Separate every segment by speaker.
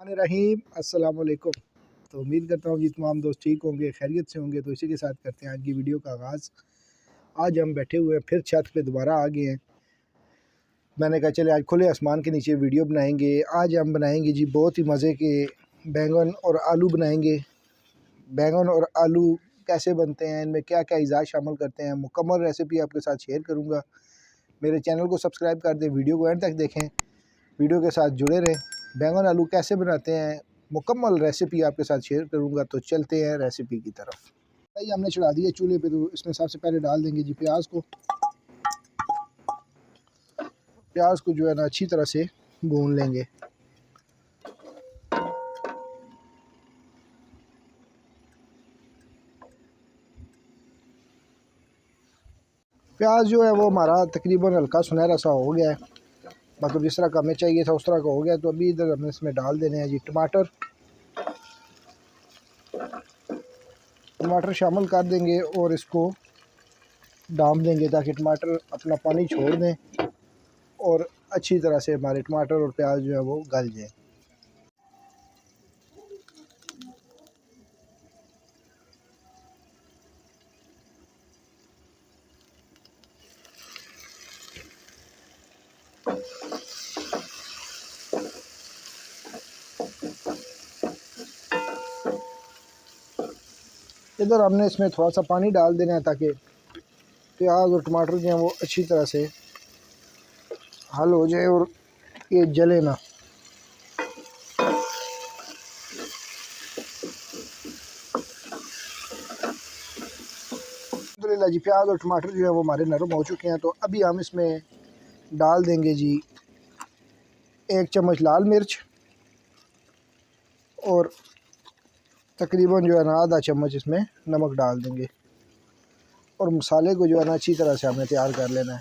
Speaker 1: रहीम अस्सलाम वालेकुम। तो उम्मीद करता हूँ जी तमाम दोस्त ठीक होंगे, खैरियत से होंगे। तो इसी के साथ करते हैं आज की वीडियो का आगाज़। आज हम बैठे हुए हैं, फिर छत पे दोबारा आ गए हैं। मैंने कहा चले आज खुले आसमान के नीचे वीडियो बनाएंगे। आज हम बनाएंगे जी बहुत ही मज़े के बैंगन और आलू बनाएंगे। बैंगन और आलू कैसे बनते हैं, इनमें क्या क्या अज़ा शामिल करते हैं, मुकम्मल रेसिपी आपके साथ शेयर करूँगा। मेरे चैनल को सब्सक्राइब कर दें, वीडियो को एंड तक देखें, वीडियो के साथ जुड़े रहें। बैंगन आलू कैसे बनाते हैं मुकम्मल रेसिपी आपके साथ शेयर करूंगा। तो चलते हैं रेसिपी की तरफ। भाई हमने चढ़ा दिया चूल्हे पे, तो इसमें सबसे पहले डाल देंगे जी प्याज को। प्याज को जो है ना अच्छी तरह से भून लेंगे। प्याज जो है वो हमारा तकरीबन हल्का सुनहरा सा हो गया है, मतलब जिस तरह का हमें चाहिए था उस तरह का हो गया। तो अभी इधर हमने इसमें डाल देने हैं जी टमाटर। टमाटर शामिल कर देंगे और इसको डाम देंगे ताकि टमाटर अपना पानी छोड़ दें और अच्छी तरह से हमारे टमाटर और प्याज जो है वो गल जाए। इधर हमने इसमें थोड़ा सा पानी डाल देना है ताकि प्याज और टमाटर जो हैं वो अच्छी तरह से हल हो जाए और ये जले ना। अल्हम्दुलिल्लाह जी प्याज और टमाटर जो है वो हमारे नरम हो चुके हैं। तो अभी हम इसमें डाल देंगे जी 1 चम्मच लाल मिर्च और तकरीबन जो है ना आधा चम्मच इसमें नमक डाल देंगे और मसाले को जो है ना अच्छी तरह से हमें तैयार कर लेना है।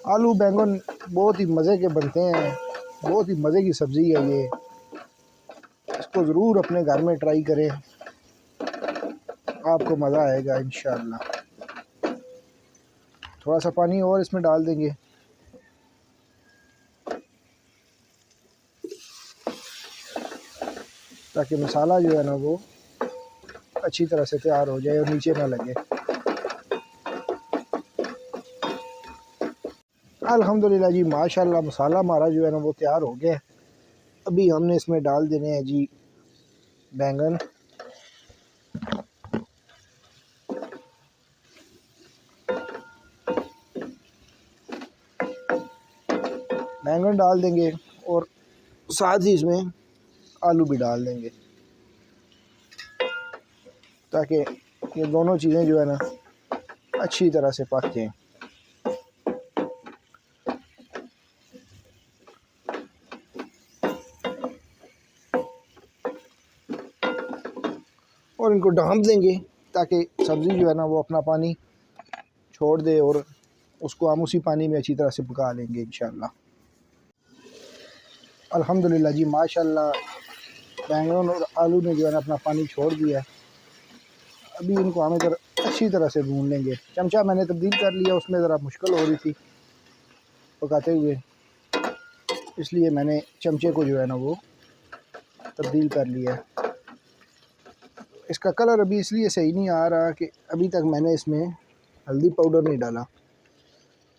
Speaker 1: आलू बैंगन बहुत ही मज़े के बनते हैं, बहुत ही मज़े की सब्ज़ी है ये। इसको ज़रूर अपने घर में ट्राई करें, आपको मज़ा आएगा इंशाअल्लाह। थोड़ा सा पानी और इसमें डाल देंगे ताकि मसाला जो है ना वो अच्छी तरह से तैयार हो जाए और नीचे ना लगे। अल्हम्दुलिल्लाह जी माशाल्लाह मसाला हमारा जो है ना वो तैयार हो गया है। अभी हमने इसमें डाल देने हैं जी बैंगन। बैंगन डाल देंगे और साथ ही इसमें आलू भी डाल देंगे ताकि ये दोनों चीज़ें जो है ना अच्छी तरह से पक जाएं। और इनको ढाँप देंगे ताकि सब्ज़ी जो है ना वो अपना पानी छोड़ दे और उसको हम उसी पानी में अच्छी तरह से पका लेंगे इंशाअल्लाह। अल्हम्दुलिल्लाह जी माशाल्लाह बैंगन और आलू ने जो है ना अपना पानी छोड़ दिया है। अभी इनको हम इधर अच्छी तरह से भून लेंगे। चमचा मैंने तब्दील कर लिया, उसमें ज़रा मुश्किल हो रही थी पकाते हुए, इसलिए मैंने चमचे को जो है ना वो तब्दील कर लिया है। इसका कलर अभी इसलिए सही नहीं आ रहा कि अभी तक मैंने इसमें हल्दी पाउडर नहीं डाला।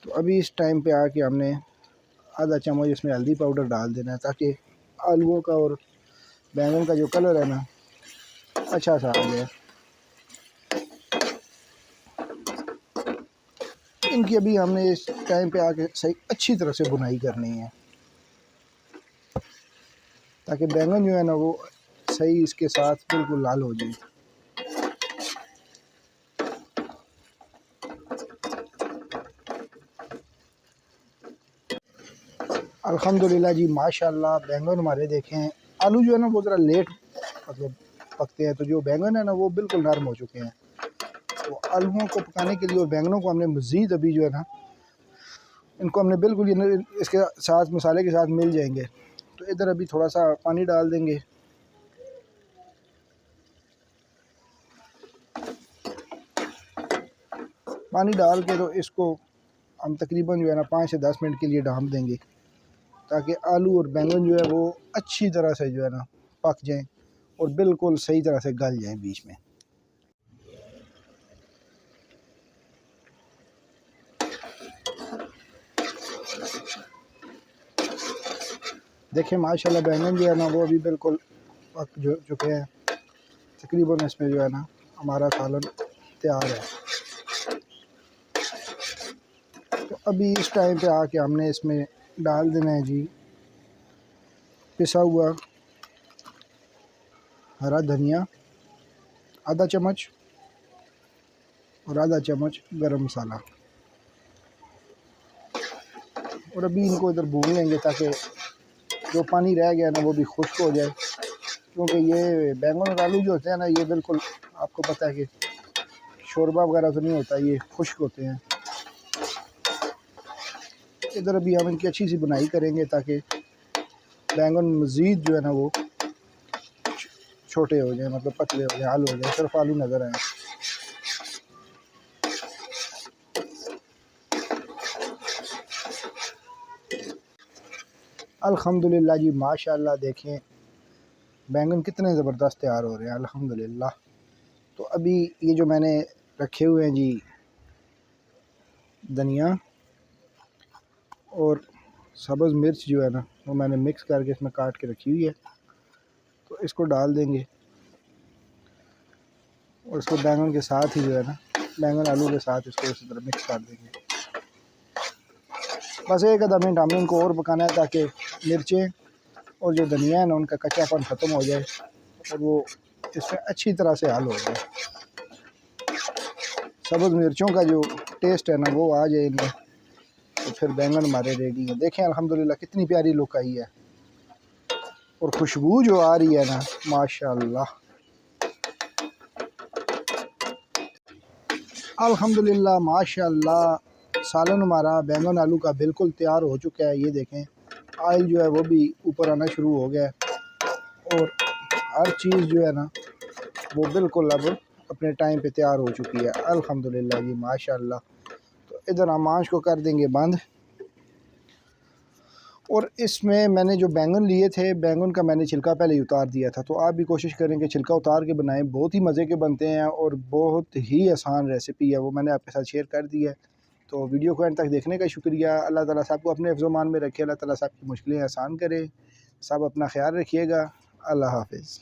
Speaker 1: तो अभी इस टाइम पे आके हमने आधा चम्मच इसमें हल्दी पाउडर डाल देना है ताकि आलूओं का और बैंगन का जो कलर है ना अच्छा सा आ जाए। इनकी अभी हमने इस टाइम पे आके सही अच्छी तरह से बुनाई करनी है ताकि बैंगन जो है ना वो सही इसके साथ बिल्कुल लाल हो जाए। अल्हम्दुलिल्लाह जी माशाल्लाह बैंगन हमारे देखें, आलू जो है ना वो ज़रा लेट मतलब पकते हैं, तो जो बैंगन है ना वो बिल्कुल नरम हो चुके हैं। तो आलूओं को पकाने के लिए और बैंगनों को हमने मज़ीद अभी जो है ना इनको हमने बिल्कुल ये इसके साथ मसाले के साथ मिल जाएंगे। तो इधर अभी थोड़ा सा पानी डाल देंगे। पानी डाल के तो इसको हम तकरीबन जो है ना 5 से 10 मिनट के लिए ढाँप देंगे। ताकि आलू और बैंगन जो है वो अच्छी तरह से जो है ना पक जाएं और बिल्कुल सही तरह से गल जाएं बीच में। देखिए माशाल्लाह बैंगन जो है ना वो अभी बिल्कुल पक जो चुके हैं। तकरीबन इसमें जो है ना हमारा सालन तैयार है। तो अभी इस टाइम पे आके हमने इसमें डाल देना है जी पिसा हुआ हरा धनिया आधा चम्मच और आधा चम्मच गरम मसाला। और अभी इनको इधर भून लेंगे ताकि जो पानी रह गया ना वो भी खुश्क हो जाए, क्योंकि ये बैंगन और आलू जो होते हैं ना ये बिल्कुल आपको पता है कि शोरबा वगैरह तो नहीं होता, ये खुश्क होते हैं। इधर अभी हम इनकी अच्छी सी बुनाई करेंगे ताकि बैंगन मज़ीद जो है ना वो छोटे हो जाए, मतलब पतले हो जाए, आलू हो जाए, सिर्फ आलू नज़र आए। अल्हम्दुलिल्लाह जी माशाल्लाह, देखें बैंगन कितने ज़बरदस्त तैयार हो रहे हैं अल्हम्दुलिल्लाह। तो अभी ये जो मैंने रखे हुए हैं जी धनिया और सब्ज़ मिर्च जो है ना वो मैंने मिक्स करके इसमें काट के रखी हुई है, तो इसको डाल देंगे और इसको बैंगन के साथ ही जो है ना बैंगन आलू के साथ इसको इसी तरह मिक्स कर देंगे। बस एक आधा मिनट हमें इनको और पकाना है ताकि मिर्चें और जो धनिया है ना उनका कच्चापन ख़त्म हो जाए और वो इसमें अच्छी तरह से हल हो जाए। सब्ज़ मिर्चों का जो टेस्ट है ना वो आ जाए इनमें, तो फिर बैंगन हमारे रेडी है। देखें अल्हम्दुलिल्लाह कितनी प्यारी लुक आई है और खुशबू जो आ रही है ना माशाल्लाह। अल्हम्दुलिल्लाह माशाल्लाह सालन हमारा बैंगन आलू का बिल्कुल तैयार हो चुका है। ये देखें ऑयल जो है वो भी ऊपर आना शुरू हो गया है और हर चीज़ जो है ना वो बिल्कुल अब अपने टाइम पे तैयार हो चुकी है अल्हम्दुलिल्लाह जी माशाल्लाह। तो इधर हम आंच को कर देंगे बंद और इसमें मैंने जो बैंगन लिए थे बैंगन का मैंने छिलका पहले ही उतार दिया था। तो आप भी कोशिश करें कि छिलका उतार के बनाएं, बहुत ही मज़े के बनते हैं और बहुत ही आसान रेसिपी है, वो मैंने आपके साथ शेयर कर दी है। तो वीडियो को एंड तक देखने का शुक्रिया। अल्लाह ताला सबको अपने हिफ्ज़-ओ-मान में रखे, अल्लाह ताला सबकी मुश्किलें आसान करे। सब अपना ख्याल रखिएगा। अल्लाह हाफ़िज़।